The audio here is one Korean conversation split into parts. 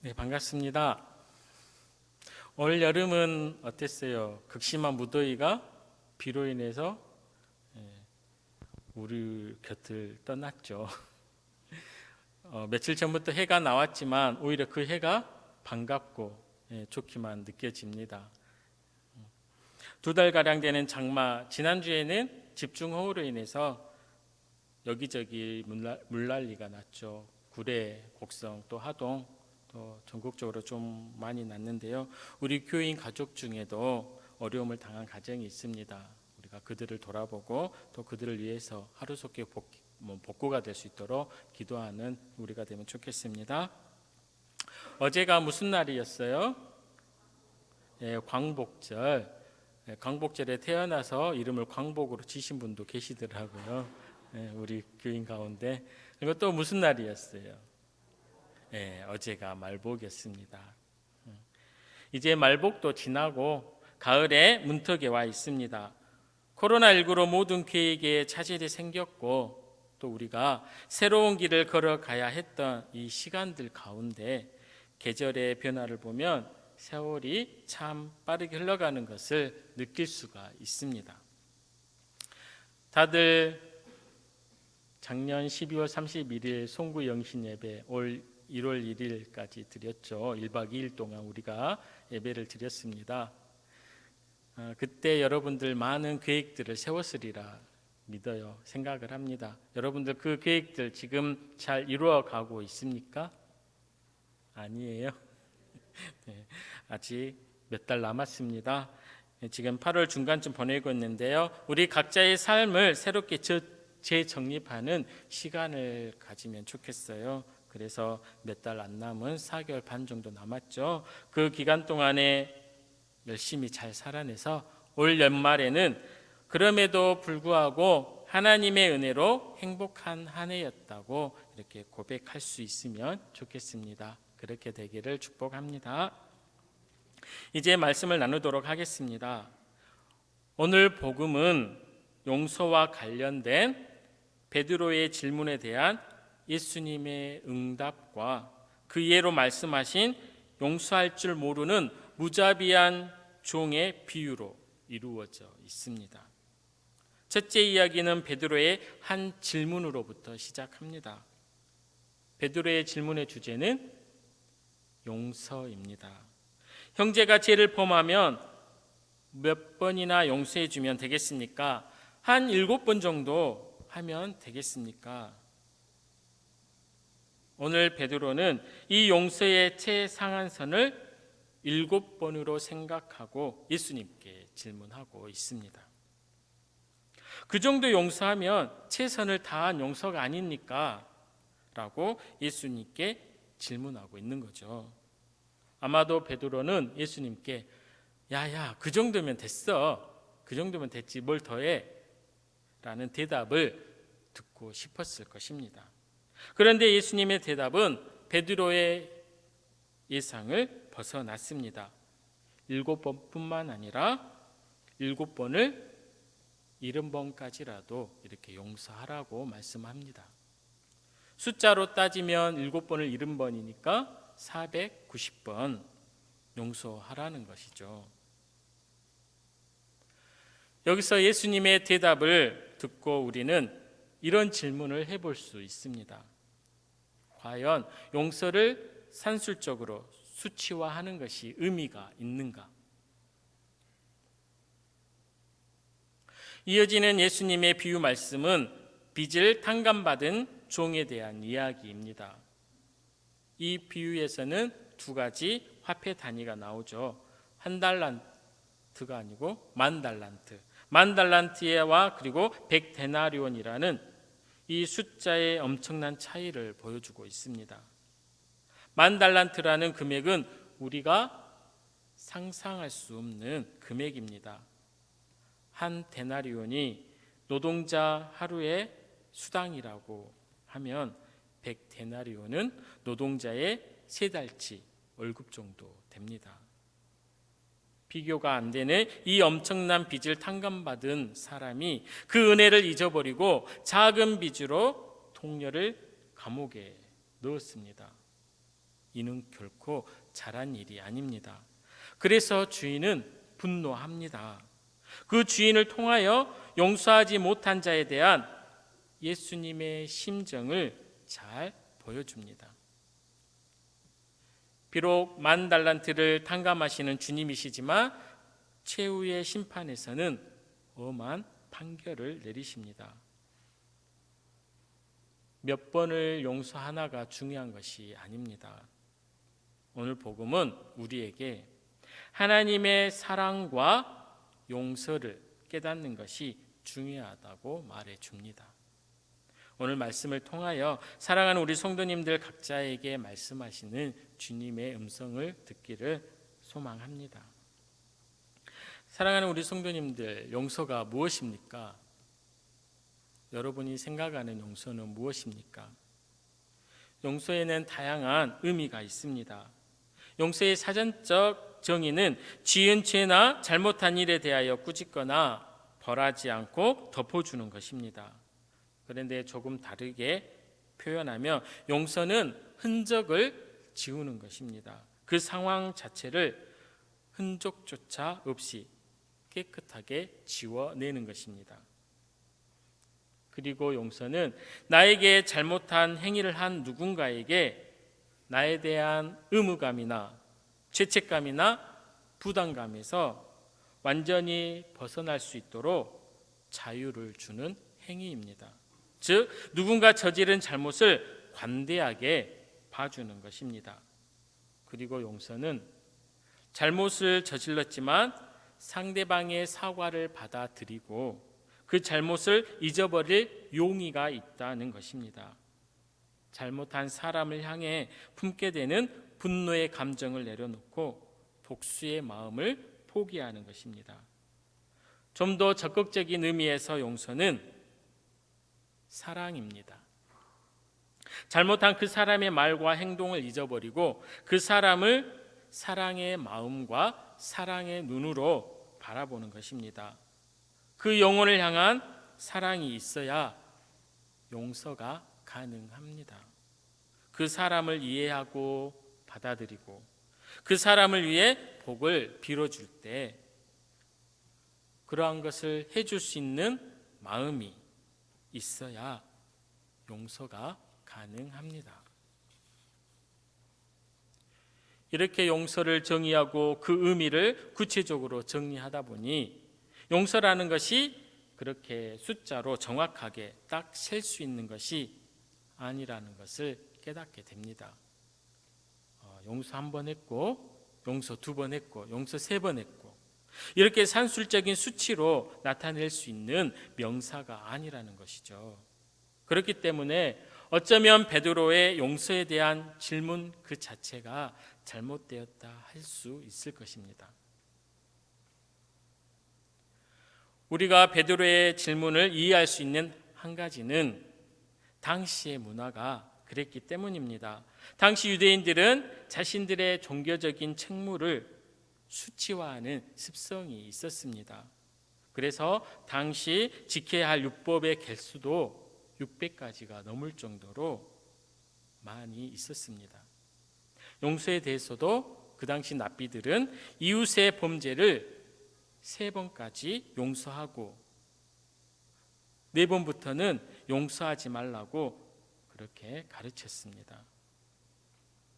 네, 반갑습니다. 올 여름은 어땠어요? 극심한 무더위가 비로 인해서 우리 곁을 떠났죠. 며칠 전부터 해가 나왔지만 오히려 그 해가 반갑고 좋기만 느껴집니다. 2달가량 되는 장마, 지난주에는 집중호우로 인해서 여기저기 물난리가 났죠. 구례, 곡성, 또 하동, 또 전국적으로 좀 많이 났는데요. 우리 교인 가족 중에도 어려움을 당한 가정이 있습니다. 우리가 그들을 돌아보고 또 그들을 위해서 하루속히 복구가 될 수 있도록 기도하는 우리가 되면 좋겠습니다. 어제가 무슨 날이었어요? 광복절. 광복절에 태어나서 이름을 광복으로 지신 분도 계시더라고요. 우리 교인 가운데. 그리고 또 무슨 날이었어요? 어제가 말복이었습니다. 이제 말복도 지나고 가을에 문턱에 와 있습니다. 코로나19로 모든 계획에 차질이 생겼고 또 우리가 새로운 길을 걸어가야 했던 이 시간들 가운데 계절의 변화를 보면 세월이 참 빠르게 흘러가는 것을 느낄 수가 있습니다. 다들 작년 12월 31일 송구 영신 예배 올 1월 1일까지 드렸죠. 1박 2일 동안 우리가 예배를 드렸습니다. 그때 여러분들 많은 계획들을 세웠으리라 믿어요. 생각을 합니다. 여러분들 그 계획들 지금 잘 이루어가고 있습니까? 아니에요. 네, 아직 몇 달 남았습니다. 지금 8월 중간쯤 보내고 있는데요. 우리 각자의 삶을 새롭게 재정립하는 시간을 가지면 좋겠어요. 그래서 몇 달 안 남은 4개월 반 정도 남았죠. 그 기간 동안에 열심히 잘 살아내서 올 연말에는 그럼에도 불구하고 하나님의 은혜로 행복한 한 해였다고 이렇게 고백할 수 있으면 좋겠습니다. 그렇게 되기를 축복합니다. 이제 말씀을 나누도록 하겠습니다. 오늘 복음은 용서와 관련된 베드로의 질문에 대한 예수님의 응답과 그 예로 말씀하신 용서할 줄 모르는 무자비한 종의 비유로 이루어져 있습니다. 첫째 이야기는 베드로의 한 질문으로부터 시작합니다. 베드로의 질문의 주제는 용서입니다. 형제가 죄를 범하면 몇 번이나 용서해 주면 되겠습니까? 한 7번 정도 하면 되겠습니까? 오늘 베드로는 이 용서의 최상한선을 7번으로 생각하고 예수님께 질문하고 있습니다. 그 정도 용서하면 최선을 다한 용서가 아닙니까? 라고 예수님께 질문하고 있는 거죠. 아마도 베드로는 예수님께 야야 그 정도면 됐어. 그 정도면 됐지 뭘 더해? 라는 대답을 듣고 싶었을 것입니다. 그런데 예수님의 대답은 베드로의 예상을 벗어났습니다. 7번뿐만 아니라 7번을 70번까지라도 이렇게 용서하라고 말씀합니다. 숫자로 따지면 7번을 70번이니까 490번 용서하라는 것이죠. 여기서 예수님의 대답을 듣고 우리는 이런 질문을 해볼 수 있습니다. 과연 용서를 산술적으로 수치화하는 것이 의미가 있는가? 이어지는 예수님의 비유 말씀은 빚을 탕감받은 종에 대한 이야기입니다. 이 비유에서는 2가지 화폐 단위가 나오죠. 1달란트가 아니고 10,000달란트. 10,000달란트와 그리고 100데나리온이라는 이 숫자의 엄청난 차이를 보여주고 있습니다. 10,000달란트라는 금액은 우리가 상상할 수 없는 금액입니다. 한 데나리온이 노동자 하루의 수당이라고 하면 100데나리온은 노동자의 3달치 월급 정도 됩니다. 비교가 안 되는 이 엄청난 빚을 탕감받은 사람이 그 은혜를 잊어버리고 작은 빚으로 동료를 감옥에 넣었습니다. 이는 결코 잘한 일이 아닙니다. 그래서 주인은 분노합니다. 그 주인을 통하여 용서하지 못한 자에 대한 예수님의 심정을 잘 보여줍니다. 비록 10,000달란트를 탕감하시는 주님이시지만 최후의 심판에서는 엄한 판결을 내리십니다. 몇 번을 용서하나가 중요한 것이 아닙니다. 오늘 복음은 우리에게 하나님의 사랑과 용서를 깨닫는 것이 중요하다고 말해줍니다. 오늘 말씀을 통하여 사랑하는 우리 성도님들 각자에게 말씀하시는 주님의 음성을 듣기를 소망합니다. 사랑하는 우리 성도님들, 용서가 무엇입니까? 여러분이 생각하는 용서는 무엇입니까? 용서에는 다양한 의미가 있습니다. 용서의 사전적 정의는 지은 죄나 잘못한 일에 대하여 꾸짖거나 벌하지 않고 덮어주는 것입니다. 그런데 조금 다르게 표현하면 용서는 흔적을 지우는 것입니다. 그 상황 자체를 흔적조차 없이 깨끗하게 지워내는 것입니다. 그리고 용서는 나에게 잘못한 행위를 한 누군가에게 나에 대한 의무감이나 죄책감이나 부담감에서 완전히 벗어날 수 있도록 자유를 주는 행위입니다. 즉 누군가 저지른 잘못을 관대하게 봐주는 것입니다. 그리고 용서는 잘못을 저질렀지만 상대방의 사과를 받아들이고 그 잘못을 잊어버릴 용의가 있다는 것입니다. 잘못한 사람을 향해 품게 되는 분노의 감정을 내려놓고 복수의 마음을 포기하는 것입니다. 좀 더 적극적인 의미에서 용서는 사랑입니다. 잘못한 그 사람의 말과 행동을 잊어버리고 그 사람을 사랑의 마음과 사랑의 눈으로 바라보는 것입니다. 그 영혼을 향한 사랑이 있어야 용서가 가능합니다. 그 사람을 이해하고 받아들이고 그 사람을 위해 복을 빌어줄 때 그러한 것을 해줄 수 있는 마음이 있어야 용서가 가능합니다. 이렇게 용서를 정의하고 그 의미를 구체적으로 정리하다 보니 용서라는 것이 그렇게 숫자로 정확하게 딱 셀 수 있는 것이 아니라는 것을 깨닫게 됩니다. 용서 1번 했고 용서 2번 했고 용서 3번 했고 이렇게 산술적인 수치로 나타낼 수 있는 명사가 아니라는 것이죠. 그렇기 때문에 어쩌면 베드로의 용서에 대한 질문 그 자체가 잘못되었다 할 수 있을 것입니다. 우리가 베드로의 질문을 이해할 수 있는 한 가지는 당시의 문화가 그랬기 때문입니다. 당시 유대인들은 자신들의 종교적인 책무를 수치화하는 습성이 있었습니다. 그래서 당시 지켜야 할 율법의 개수도 600가지가 넘을 정도로 많이 있었습니다. 용서에 대해서도 그 당시 랍비들은 이웃의 범죄를 3번까지 용서하고 4번부터는 용서하지 말라고 그렇게 가르쳤습니다.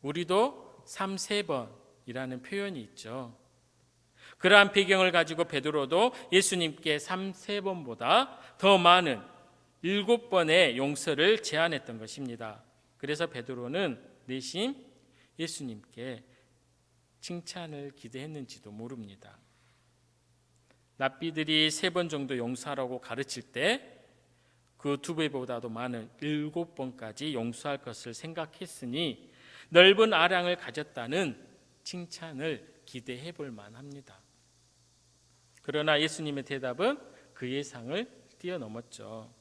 우리도 3-3번이라는 표현이 있죠. 그러한 배경을 가지고 베드로도 예수님께 3-3번보다 더 많은 7번의 용서를 제안했던 것입니다. 그래서 베드로는 내심 예수님께 칭찬을 기대했는지도 모릅니다. 랍비들이 3번 정도 용서하라고 가르칠 때 그 2배보다도 많은 7번까지 용서할 것을 생각했으니 넓은 아량을 가졌다는 칭찬을 기대해 볼 만합니다. 그러나 예수님의 대답은 그 예상을 뛰어넘었죠.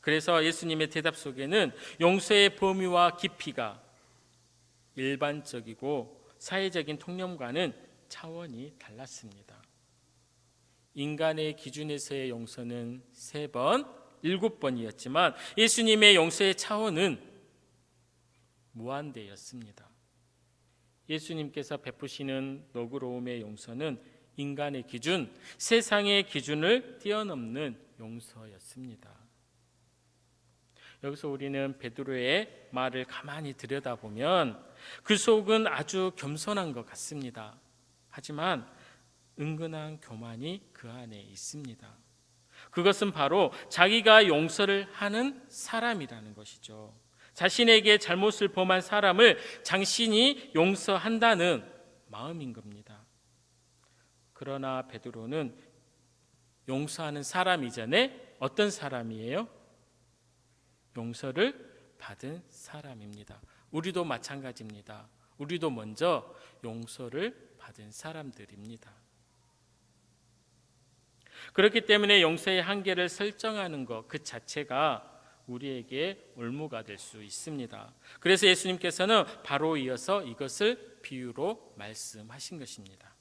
그래서 예수님의 대답 속에는 용서의 범위와 깊이가 일반적이고 사회적인 통념과는 차원이 달랐습니다. 인간의 기준에서의 용서는 3번, 7번이었지만 예수님의 용서의 차원은 무한대였습니다. 예수님께서 베푸시는 너그러움의 용서는 인간의 기준, 세상의 기준을 뛰어넘는 용서였습니다. 여기서 우리는 베드로의 말을 가만히 들여다보면 그 속은 아주 겸손한 것 같습니다. 하지만 은근한 교만이 그 안에 있습니다. 그것은 바로 자기가 용서를 하는 사람이라는 것이죠. 자신에게 잘못을 범한 사람을 당신이 용서한다는 마음인 겁니다. 그러나 베드로는 용서하는 사람 이전에 어떤 사람이에요? 용서를 받은 사람입니다. 우리도 마찬가지입니다. 우리도 먼저 용서를 받은 사람들입니다. 그렇기 때문에 용서의 한계를 설정하는 것 그 자체가 우리에게 올무가 될 수 있습니다. 그래서 예수님께서는 바로 이어서 이것을 비유로 말씀하신 것입니다.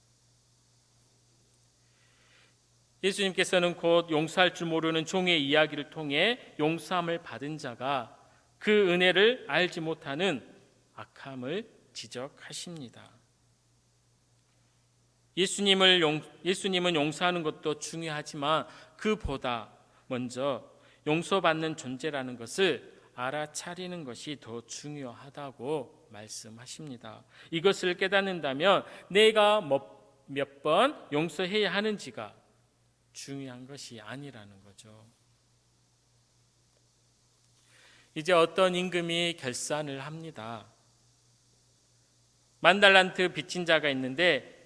예수님께서는 곧 용서할 줄 모르는 종의 이야기를 통해 용서함을 받은 자가 그 은혜를 알지 못하는 악함을 지적하십니다. 예수님은 용서하는 것도 중요하지만 그보다 먼저 용서받는 존재라는 것을 알아차리는 것이 더 중요하다고 말씀하십니다. 이것을 깨닫는다면 내가 몇 번 용서해야 하는지가 중요한 것이 아니라는 거죠. 이제 어떤 임금이 결산을 합니다. 10,000달란트 빚진 자가 있는데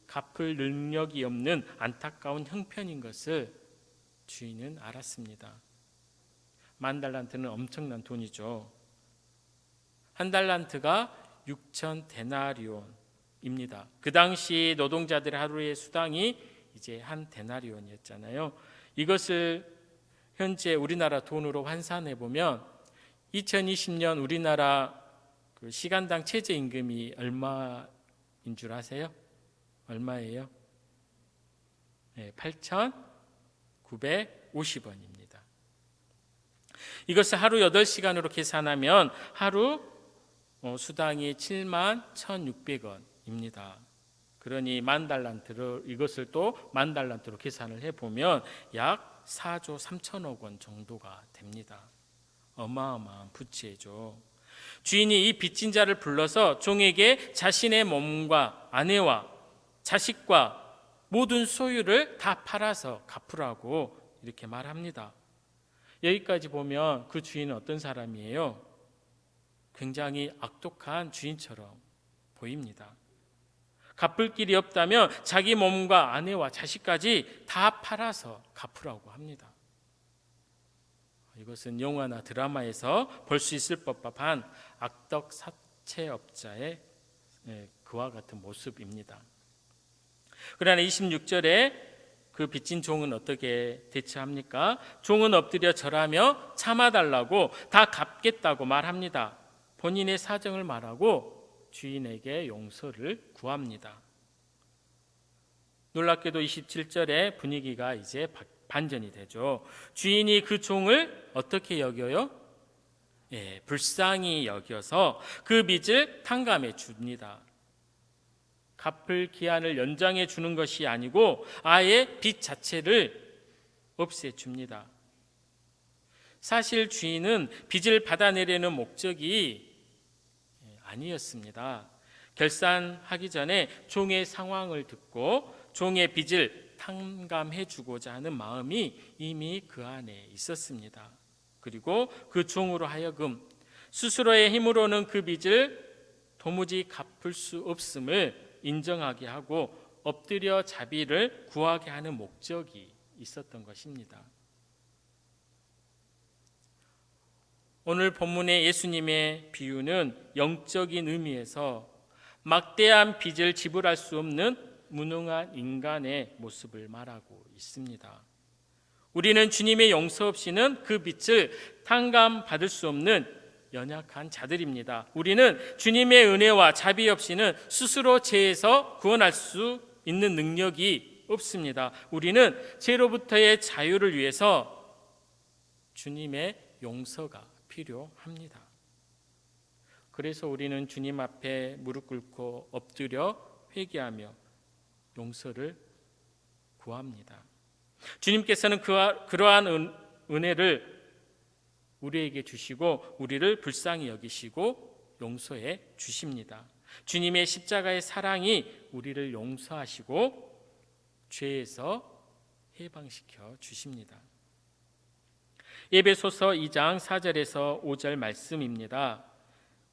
갚을 능력이 없는 안타까운 형편인 것을 주인은 알았습니다. 10,000달란트는 엄청난 돈이죠. 한 달란트가 6,000데나리온입니다. 그 당시 노동자들의 하루의 수당이 이제 한 데나리온이었잖아요. 이것을 현재 우리나라 돈으로 환산해 보면 2020년 우리나라 그 시간당 최저임금이 얼마인 줄 아세요? 얼마예요? 네, 8,950원입니다. 이것을 하루 8시간으로 계산하면 하루 수당이 71,600원입니다. 그러니 10,000달란트를 이것을 또 10,000달란트로 계산을 해보면 약 4조 3천억 원 정도가 됩니다. 어마어마한 부채죠. 주인이 이 빚진 자를 불러서 종에게 자신의 몸과 아내와 자식과 모든 소유를 다 팔아서 갚으라고 이렇게 말합니다. 여기까지 보면 그 주인은 어떤 사람이에요? 굉장히 악독한 주인처럼 보입니다. 갚을 길이 없다면 자기 몸과 아내와 자식까지 다 팔아서 갚으라고 합니다. 이것은 영화나 드라마에서 볼 수 있을 법한 악덕 사채업자의 그와 같은 모습입니다. 그러나 26절에 그 빚진 종은 어떻게 대처합니까? 종은 엎드려 절하며 참아달라고 다 갚겠다고 말합니다. 본인의 사정을 말하고 주인에게 용서를 구합니다. 놀랍게도 27절에 분위기가 이제 반전이 되죠. 주인이 그 종을 어떻게 여겨요? 불쌍히 여겨서 그 빚을 탕감해 줍니다. 갚을 기한을 연장해 주는 것이 아니고 아예 빚 자체를 없애 줍니다. 사실 주인은 빚을 받아내려는 목적이 아니었습니다. 결산하기 전에 종의 상황을 듣고 종의 빚을 탕감해 주고자 하는 마음이 이미 그 안에 있었습니다. 그리고 그 종으로 하여금 스스로의 힘으로는 그 빚을 도무지 갚을 수 없음을 인정하게 하고 엎드려 자비를 구하게 하는 목적이 있었던 것입니다. 오늘 본문의 예수님의 비유는 영적인 의미에서 막대한 빚을 지불할 수 없는 무능한 인간의 모습을 말하고 있습니다. 우리는 주님의 용서 없이는 그 빚을 탕감받을 수 없는 연약한 자들입니다. 우리는 주님의 은혜와 자비 없이는 스스로 죄에서 구원할 수 있는 능력이 없습니다. 우리는 죄로부터의 자유를 위해서 주님의 용서가 필요합니다. 그래서 우리는 주님 앞에 무릎 꿇고 엎드려 회개하며 용서를 구합니다. 주님께서는 그러한 은혜를 우리에게 주시고 우리를 불쌍히 여기시고 용서해 주십니다. 주님의 십자가의 사랑이 우리를 용서하시고 죄에서 해방시켜 주십니다. 에베소서 2장 4절에서 5절 말씀입니다.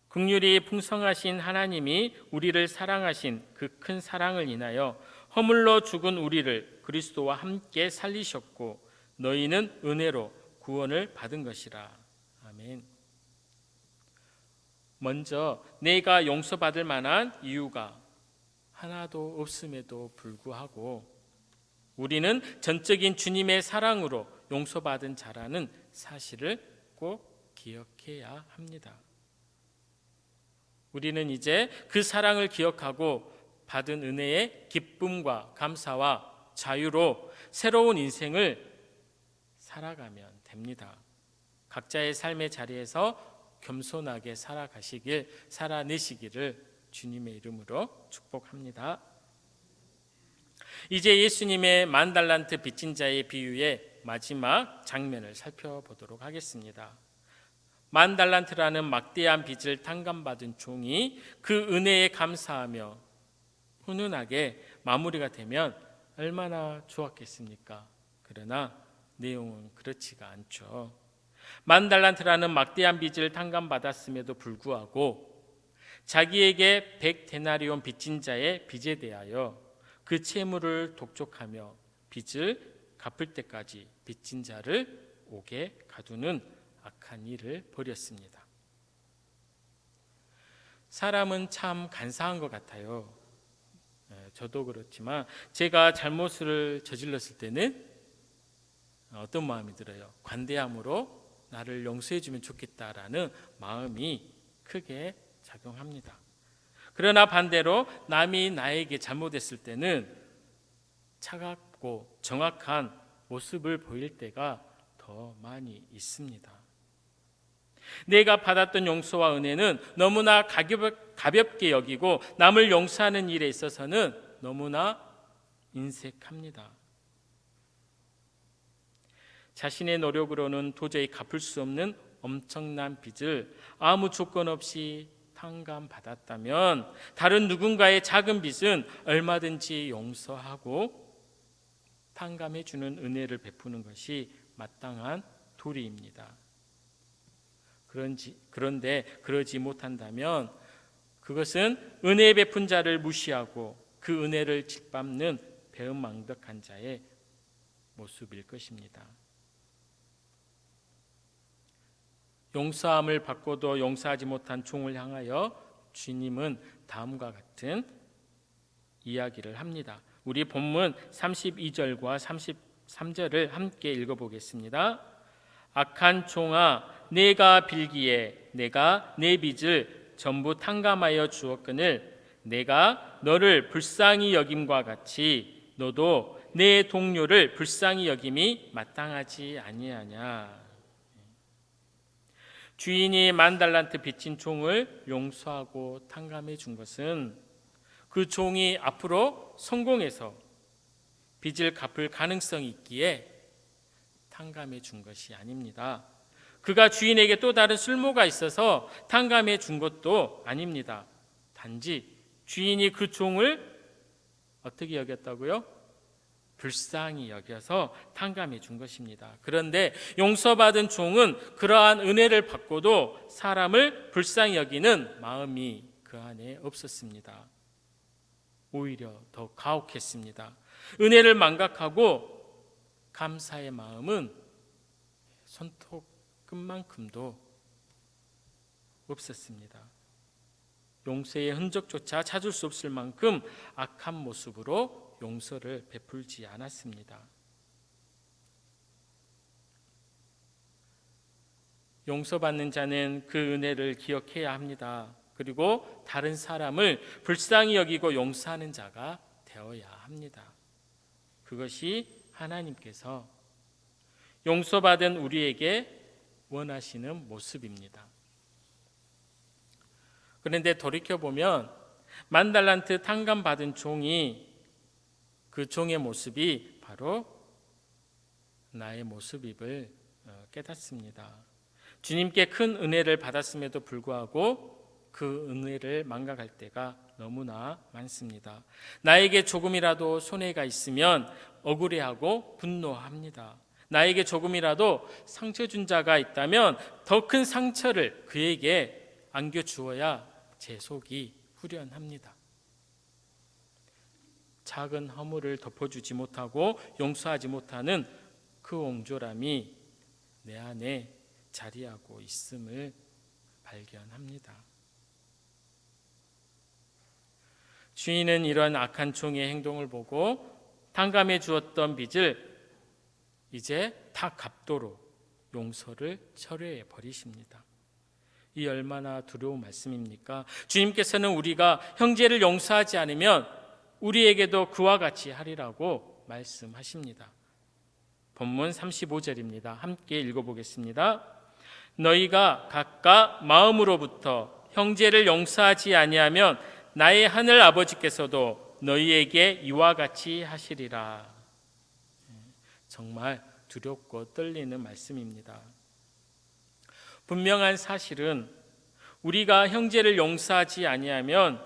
긍휼이 풍성하신 하나님이 우리를 사랑하신 그 큰 사랑을 인하여 허물로 죽은 우리를 그리스도와 함께 살리셨고 너희는 은혜로 구원을 받은 것이라. 아멘. 먼저 내가 용서받을 만한 이유가 하나도 없음에도 불구하고 우리는 전적인 주님의 사랑으로 용서받은 자라는 사실을 꼭 기억해야 합니다. 우리는 이제 그 사랑을 기억하고 받은 은혜의 기쁨과 감사와 자유로 새로운 인생을 살아가면 됩니다. 각자의 삶의 자리에서 겸손하게 살아내시기를 주님의 이름으로 축복합니다. 이제 예수님의 10,000달란트 빚진 자의 비유의 마지막 장면을 살펴보도록 하겠습니다. 10,000달란트라는 막대한 빚을 탕감받은 종이 그 은혜에 감사하며 훈훈하게 마무리가 되면 얼마나 좋았겠습니까? 그러나 내용은 그렇지가 않죠. 10,000달란트라는 막대한 빚을 탕감받았음에도 불구하고 자기에게 100데나리온 빚진 자의 빚에 대하여 그 채무를 독촉하며 빚을 갚을 때까지 빚진 자를 옥에 가두는 악한 일을 벌였습니다. 사람은 참 간사한 것 같아요. 저도 그렇지만 제가 잘못을 저질렀을 때는 어떤 마음이 들어요? 관대함으로 나를 용서해 주면 좋겠다라는 마음이 크게 작용합니다. 그러나 반대로 남이 나에게 잘못했을 때는 차갑고 정확한 모습을 보일 때가 더 많이 있습니다. 내가 받았던 용서와 은혜는 너무나 가볍게 여기고 남을 용서하는 일에 있어서는 너무나 인색합니다. 자신의 노력으로는 도저히 갚을 수 없는 엄청난 빚을 아무 조건 없이 탕감받았다면 다른 누군가의 작은 빚은 얼마든지 용서하고 탕감해 주는 은혜를 베푸는 것이 마땅한 도리입니다. 그런데 그러지 못한다면 그것은 은혜 베푼 자를 무시하고 그 은혜를 짓밟는 배은망덕한 자의 모습일 것입니다. 용서함을 받고도 용서하지 못한 종을 향하여 주님은 다음과 같은 이야기를 합니다. 우리 본문 32절과 33절을 함께 읽어보겠습니다. 악한 종아, 내가 빌기에 내가 내 빚을 전부 탕감하여 주었거늘 내가 너를 불쌍히 여김과 같이 너도 내 동료를 불쌍히 여김이 마땅하지 아니하냐. 주인이 10,000달란트 빚진 종을 용서하고 탕감해 준 것은 그 종이 앞으로 성공해서 빚을 갚을 가능성이 있기에 탕감해 준 것이 아닙니다. 그가 주인에게 또 다른 쓸모가 있어서 탕감해 준 것도 아닙니다. 단지 주인이 그 종을 어떻게 여겼다고요? 불쌍히 여겨서 탕감해 준 것입니다. 그런데 용서받은 종은 그러한 은혜를 받고도 사람을 불쌍히 여기는 마음이 그 안에 없었습니다. 오히려 더 가혹했습니다. 은혜를 망각하고 감사의 마음은 손톱끝만큼도 없었습니다. 용서의 흔적조차 찾을 수 없을 만큼 악한 모습으로 용서를 베풀지 않았습니다. 용서받는 자는 그 은혜를 기억해야 합니다. 그리고 다른 사람을 불쌍히 여기고 용서하는 자가 되어야 합니다. 그것이 하나님께서 용서받은 우리에게 원하시는 모습입니다. 그런데 돌이켜보면 10,000달란트 탕감받은 종이 그 종의 모습이 바로 나의 모습임을 깨닫습니다. 주님께 큰 은혜를 받았음에도 불구하고 그 은혜를 망각할 때가 너무나 많습니다. 나에게 조금이라도 손해가 있으면 억울해하고 분노합니다. 나에게 조금이라도 상처 준 자가 있다면 더 큰 상처를 그에게 안겨주어야 제 속이 후련합니다. 작은 허물을 덮어주지 못하고 용서하지 못하는 그 옹졸함이 내 안에 자리하고 있음을 발견합니다. 주인은 이런 악한 종의 행동을 보고 탕감해 주었던 빚을 이제 다 갚도록 용서를 철회해 버리십니다. 이 얼마나 두려운 말씀입니까? 주님께서는 우리가 형제를 용서하지 않으면 우리에게도 그와 같이 하리라고 말씀하십니다. 본문 35절입니다. 함께 읽어보겠습니다. 너희가 각각 마음으로부터 형제를 용서하지 아니하면 나의 하늘 아버지께서도 너희에게 이와 같이 하시리라. 정말 두렵고 떨리는 말씀입니다. 분명한 사실은 우리가 형제를 용서하지 아니하면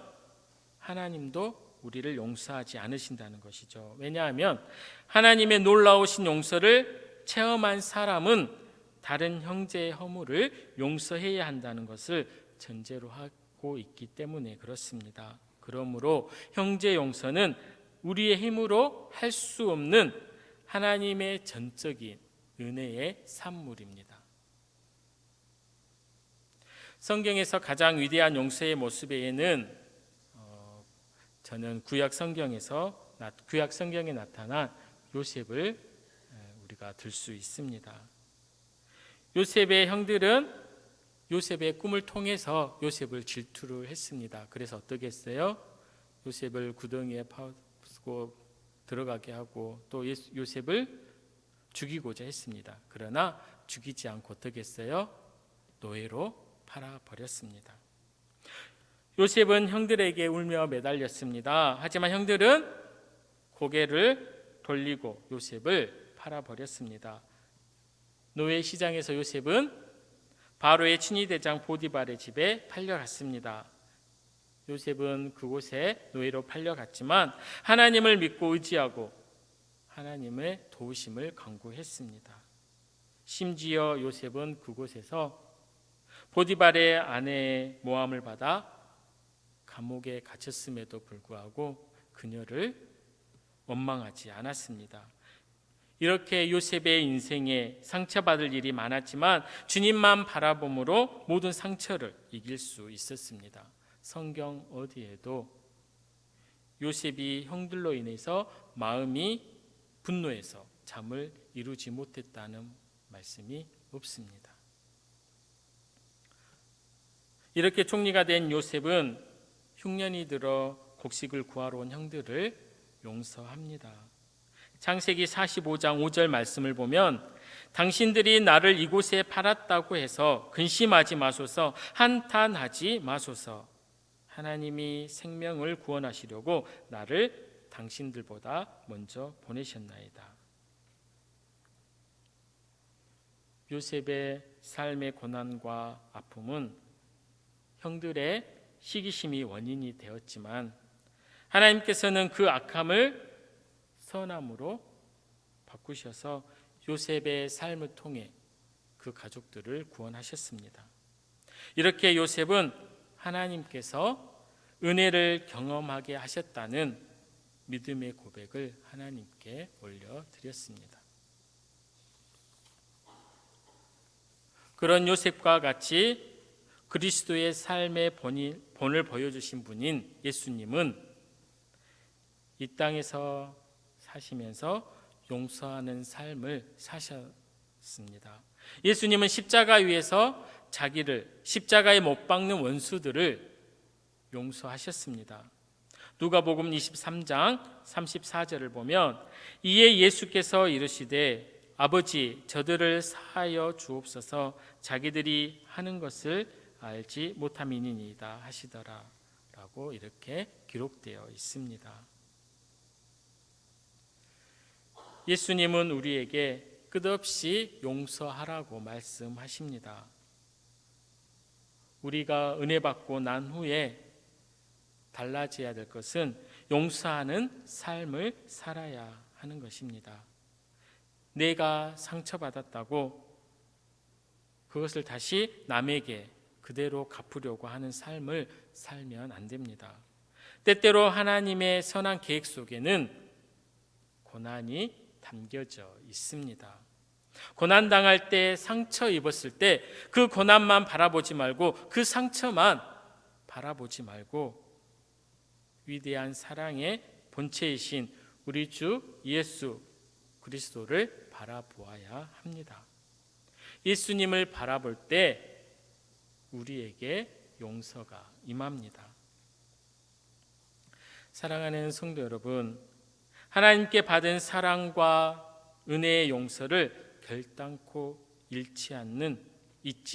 하나님도 우리를 용서하지 않으신다는 것이죠. 왜냐하면 하나님의 놀라우신 용서를 체험한 사람은 다른 형제의 허물을 용서해야 한다는 것을 전제로 하고 있기 때문에 그렇습니다. 그러므로 형제 용서는 우리의 힘으로 할 수 없는 하나님의 전적인 은혜의 산물입니다. 성경에서 가장 위대한 용서의 모습에는 저는 구약 성경에 나타난 요셉을 우리가 들 수 있습니다. 요셉의 형들은 요셉의 꿈을 통해서 요셉을 질투를 했습니다. 그래서 어떻게 했어요? 요셉을 구덩이에 파고 들어가게 하고 또 요셉을 죽이고자 했습니다. 그러나 죽이지 않고 어떻게 했어요? 노예로 팔아버렸습니다. 요셉은 형들에게 울며 매달렸습니다. 하지만 형들은 고개를 돌리고 요셉을 팔아버렸습니다. 노예 시장에서 요셉은 바로의 친위대장 보디발의 집에 팔려갔습니다. 요셉은 그곳에 노예로 팔려갔지만 하나님을 믿고 의지하고 하나님의 도우심을 간구했습니다. 심지어 요셉은 그곳에서 보디발의 아내의 모함을 받아 감옥에 갇혔음에도 불구하고 그녀를 원망하지 않았습니다. 이렇게 요셉의 인생에 상처받을 일이 많았지만 주님만 바라봄으로 모든 상처를 이길 수 있었습니다. 성경 어디에도 요셉이 형들로 인해서 마음이 분노해서 잠을 이루지 못했다는 말씀이 없습니다. 이렇게 총리가 된 요셉은 흉년이 들어 곡식을 구하러 온 형들을 용서합니다. 창세기 45장 5절 말씀을 보면 당신들이 나를 이곳에 팔았다고 해서 근심하지 마소서, 한탄하지 마소서. 하나님이 생명을 구원하시려고 나를 당신들보다 먼저 보내셨나이다. 요셉의 삶의 고난과 아픔은 형들의 시기심이 원인이 되었지만 하나님께서는 그 악함을 선함으로 바꾸셔서 요셉의 삶을 통해 그 가족들을 구원하셨습니다. 이렇게 요셉은 하나님께서 은혜를 경험하게 하셨다는 믿음의 고백을 하나님께 올려드렸습니다. 그런 요셉과 같이 그리스도의 삶의 본을 보여주신 분인 예수님은 이 땅에서 사시면서 용서하는 삶을 사셨습니다. 예수님은 십자가 위에서 자기를 십자가에 못 박는 원수들을 용서하셨습니다. 누가복음 23장 34절을 보면 이에 예수께서 이르시되 아버지 저들을 사하여 주옵소서 자기들이 하는 것을 알지 못함이니이다 하시더라 라고 이렇게 기록되어 있습니다. 예수님은 우리에게 끝없이 용서하라고 말씀하십니다. 우리가 은혜 받고 난 후에 달라져야 될 것은 용서하는 삶을 살아야 하는 것입니다. 내가 상처받았다고 그것을 다시 남에게 그대로 갚으려고 하는 삶을 살면 안 됩니다. 때때로 하나님의 선한 계획 속에는 고난이 담겨져 있습니다. 고난당할 때, 상처 입었을 때 그 고난만 바라보지 말고 그 상처만 바라보지 말고 위대한 사랑의 본체이신 우리 주 예수 그리스도를 바라보아야 합니다. 예수님을 바라볼 때 우리에게 용서가 임합니다. 사랑하는 성도 여러분, 하나님께 받은 사랑과 은혜의 용서를 결단코 잊지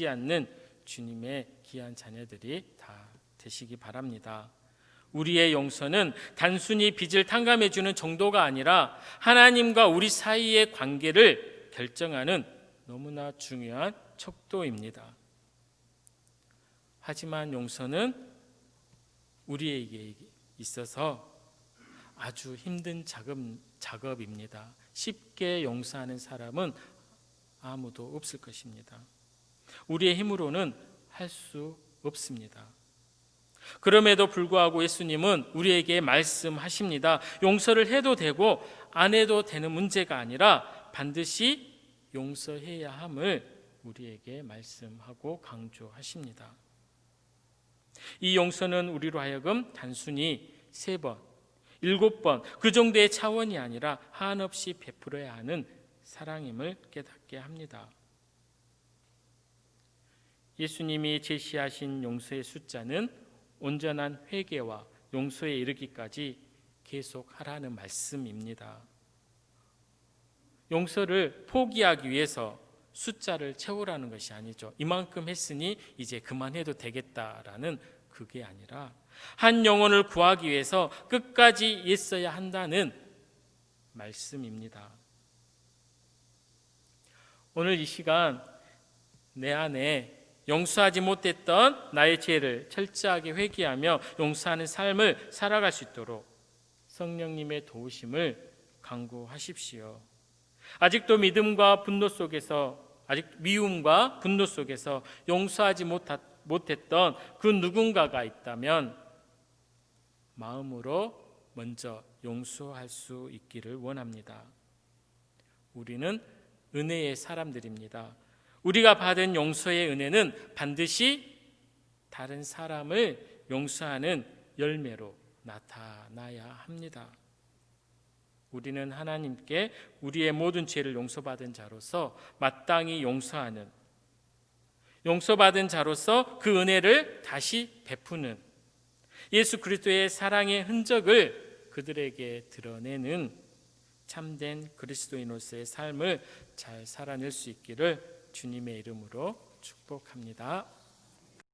않는 주님의 귀한 자녀들이 다 되시기 바랍니다. 우리의 용서는 단순히 빚을 탕감해주는 정도가 아니라 하나님과 우리 사이의 관계를 결정하는 너무나 중요한 척도입니다. 하지만 용서는 우리에게 있어서 아주 힘든 작업입니다. 쉽게 용서하는 사람은 아무도 없을 것입니다. 우리의 힘으로는 할 수 없습니다. 그럼에도 불구하고 예수님은 우리에게 말씀하십니다. 용서를 해도 되고 안 해도 되는 문제가 아니라 반드시 용서해야 함을 우리에게 말씀하고 강조하십니다. 이 용서는 우리로 하여금 단순히 3번, 7번 그 정도의 차원이 아니라 한없이 베풀어야 하는 사랑임을 깨닫게 합니다. 예수님이 제시하신 용서의 숫자는 온전한 회개와 용서에 이르기까지 계속하라는 말씀입니다. 용서를 포기하기 위해서 숫자를 채우라는 것이 아니죠. 이만큼 했으니 이제 그만해도 되겠다라는 그게 아니라 한 영혼을 구하기 위해서 끝까지 애써야 한다는 말씀입니다. 오늘 이 시간 내 안에 용서하지 못했던 나의 죄를 철저하게 회개하며 용서하는 삶을 살아갈 수 있도록 성령님의 도우심을 간구하십시오. 아직도 미움과 분노 속에서 용서하지 못했던 그 누군가가 있다면 마음으로 먼저 용서할 수 있기를 원합니다. 우리는 은혜의 사람들입니다. 우리가 받은 용서의 은혜는 반드시 다른 사람을 용서하는 열매로 나타나야 합니다. 우리는 하나님께 우리의 모든 죄를 용서받은 자로서 마땅히 용서받은 자로서 그 은혜를 다시 베푸는 예수 그리스도의 사랑의 흔적을 그들에게 드러내는 참된 그리스도인으로서의 삶을 잘 살아낼 수 있기를 주님의 이름으로 축복합니다.